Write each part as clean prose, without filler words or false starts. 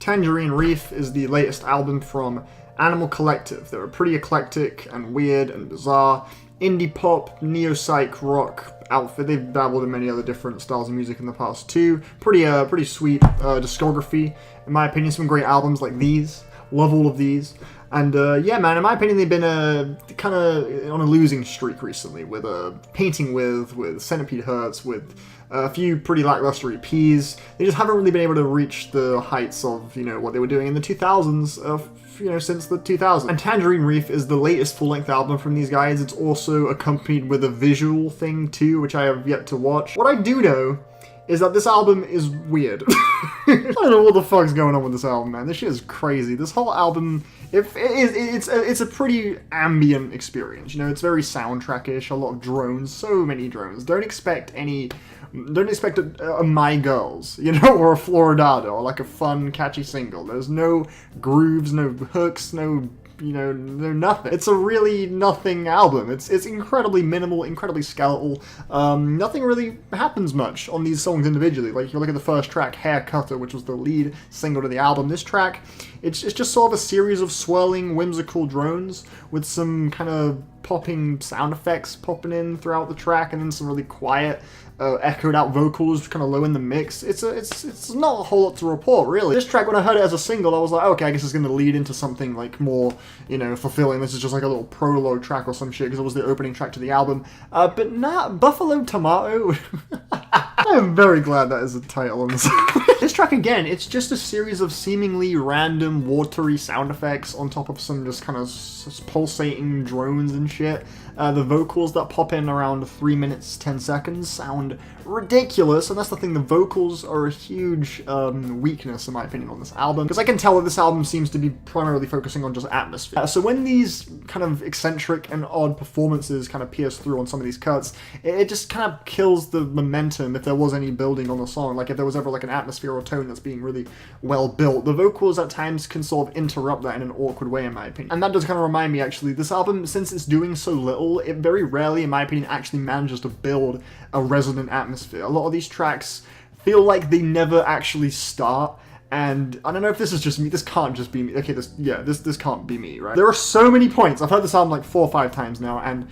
Tangerine Reef is the latest album from Animal Collective. They're a pretty eclectic and weird and bizarre indie pop, neo-psych rock outfit. They've dabbled in many other different styles of music in the past too. Pretty sweet discography, in my opinion. Some great albums like these. Love all of these. And yeah, man, in my opinion, they've been kind of on a losing streak recently with Painting with Centipede Hurts, with a few pretty lackluster EPs. They just haven't really been able to reach the heights of, what they were doing in the 2000s, since the 2000s. And Tangerine Reef is the latest full-length album from these guys. It's also accompanied with a visual thing too, which I have yet to watch. What I do know is that this album is weird. I don't know what the fuck's going on with this album, man. This shit is crazy. This whole album, it's a pretty ambient experience. It's very soundtrack-ish, a lot of drones, so many drones. Don't expect a My Girls, or a Floridado, or like a fun, catchy single. There's no grooves, no hooks, no nothing. It's a really nothing album. It's incredibly minimal, incredibly skeletal. Nothing really happens much on these songs individually. Like, if you look at the first track, Hair Cutter, which was the lead single to the album, this track, it's just sort of a series of swirling, whimsical drones with some kind of popping sound effects popping in throughout the track, and then some really quiet, echoed out vocals kind of low in the mix. It's not a whole lot to report, really. This track, when I heard it as a single, I was like, okay, I guess it's going to lead into something like more, fulfilling. This is just like a little prologue track or some shit, because it was the opening track to the album. But nah, Buffalo Tomato. I am very glad that is the title on this. This track, again, it's just a series of seemingly random, watery sound effects on top of some just kind of pulsating drones and shit. The vocals that pop in around 3 minutes, 10 seconds sound ridiculous, and that's the thing, the vocals are a huge weakness, in my opinion, on this album, because I can tell that this album seems to be primarily focusing on just atmosphere. So when these kind of eccentric and odd performances kind of pierce through on some of these cuts, it just kind of kills the momentum, if there was any building on the song. Like, if there was ever like an atmosphere or tone that's being really well built, the vocals at times can sort of interrupt that in an awkward way, in my opinion. And that does kind of remind me, actually, this album, since it's doing so little, it very rarely, in my opinion, actually manages to build a resonant atmosphere. A lot of these tracks feel like they never actually start, and I don't know if this is just me. This can't just be me. Okay, this can't be me, right? There are so many points. I've heard this album like 4 or 5 times now, and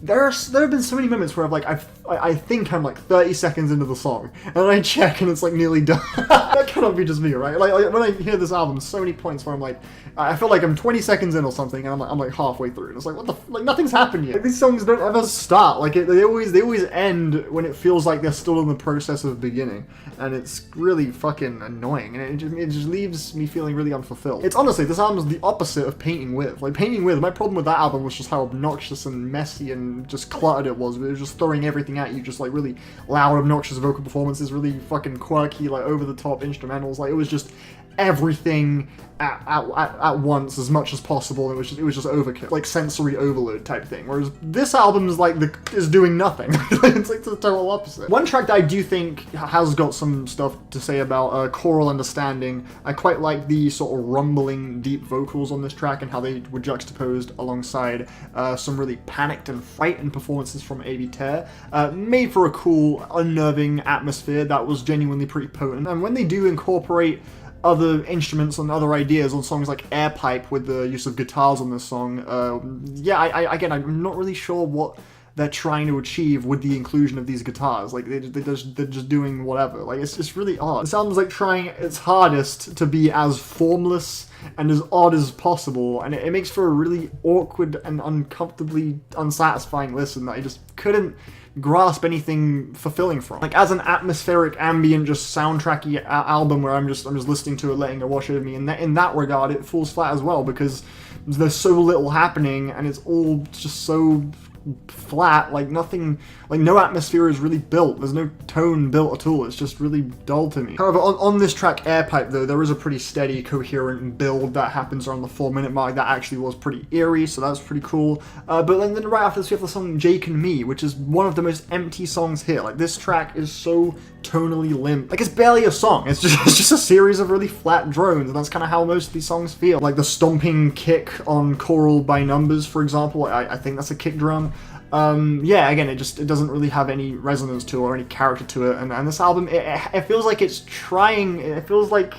there have been so many moments where I think I'm like 30 seconds into the song, and then I check and it's like nearly done. That cannot be just me, right? Like when I hear this album, so many points where I'm like, I feel like I'm 20 seconds in or something, and I'm like halfway through, and it's like, what the like nothing's happened yet. Like, these songs don't ever start. Like they always end when it feels like they're still in the process of beginning, and it's really fucking annoying, and it just leaves me feeling really unfulfilled. It's honestly, this album is the opposite of Painting With. Like, Painting With, my problem with that album was just how obnoxious and messy and just cluttered it was. It was just throwing everything at you, just like really loud, obnoxious vocal performances, really fucking quirky, like over the top instrumentals. Like, it was just everything at once as much as possible. It was just overkill, like sensory overload type thing. Whereas this album is like is doing nothing. It's like the total opposite. One track that I do think has got some stuff to say about choral understanding. I quite like the sort of rumbling deep vocals on this track and how they were juxtaposed alongside some really panicked and frightened performances from AOTY. Made for a cool, unnerving atmosphere that was genuinely pretty potent. And when they do incorporate other instruments and other ideas on songs like Air Pipe with the use of guitars on this song, I'm not really sure what they're trying to achieve with the inclusion of these guitars. Like, they're just doing whatever. Like, it's just really odd. It sounds like trying its hardest to be as formless and as odd as possible, and it makes for a really awkward and uncomfortably unsatisfying listen that I just couldn't grasp anything fulfilling from. Like, as an atmospheric, ambient, just soundtracky album where I'm just listening to it, letting it wash over me, and in that regard, it falls flat as well, because there's so little happening, and it's all just so flat, like nothing, like no atmosphere is really built. There's no tone built at all. It's just really dull to me. However, on this track, Air Pipe, though, there is a pretty steady, coherent build that happens around the 4-minute mark that actually was pretty eerie, so that's pretty cool. But then right after this, we have the song Jake and Me, which is one of the most empty songs here. Like, this track is so tonally limp. Like, it's barely a song. It's just a series of really flat drones, and that's kind of how most of these songs feel. Like the stomping kick on Choral by Numbers, for example. I think that's a kick drum. Yeah, again, it doesn't really have any resonance to it or any character to it, and this album, it feels like it's trying, it feels like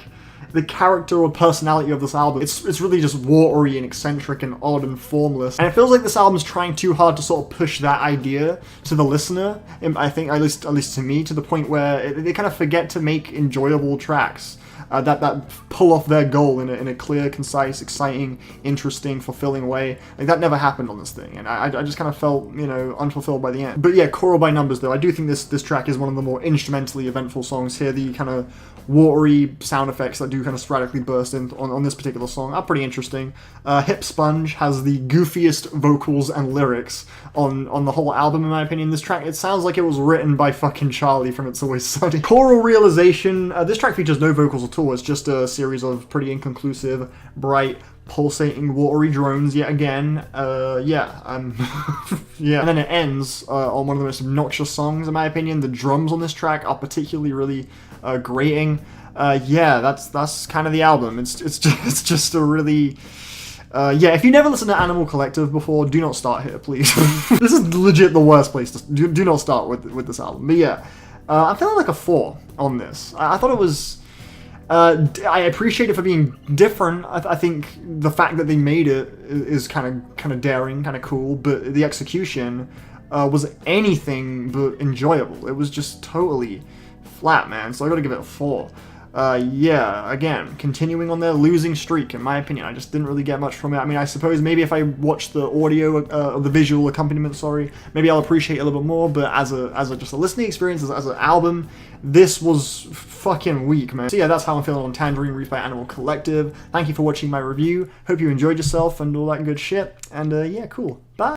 the character or personality of this album. It's really just watery and eccentric and odd and formless. And it feels like this album's trying too hard to sort of push that idea to the listener, I think, at least to me, to the point where they kind of forget to make enjoyable tracks. That pull off their goal in a clear, concise, exciting, interesting, fulfilling way. Like, that never happened on this thing, and I just kind of felt, you know, unfulfilled by the end. But yeah, Choral by Numbers, though, I do think this track is one of the more instrumentally eventful songs here. The kind of watery sound effects that do kind of sporadically burst in on this particular song are pretty interesting. Hip Sponge has the goofiest vocals and lyrics on the whole album, in my opinion. This track, it sounds like it was written by fucking Charlie from It's Always Sunny. Choral Realization, this track features no vocals at all. It's just a series of pretty inconclusive, bright, pulsating, watery drones yet again. Yeah. And then it ends on one of the most obnoxious songs, in my opinion. The drums on this track are particularly really grating. Yeah, that's kind of the album. It's just a really... yeah, if you never listened to Animal Collective before, do not start here, please. This is legit the worst place to... Do not start with this album. But yeah, I'm feeling like a 4 on this. I thought it was... I appreciate it for being different. I think the fact that they made it is kind of daring, kind of cool, but the execution was anything but enjoyable. It was just totally flat, man. So I gotta give it a 4. Yeah, again, continuing on their losing streak, in my opinion. I just didn't really get much from it. I mean, I suppose maybe if I watch the audio, the visual accompaniment, sorry, maybe I'll appreciate it a little bit more, but as just a listening experience, as an album, this was fucking weak, man. So yeah, that's how I'm feeling on Tangerine Reef by Animal Collective. Thank you for watching my review. Hope you enjoyed yourself and all that good shit. And yeah, cool.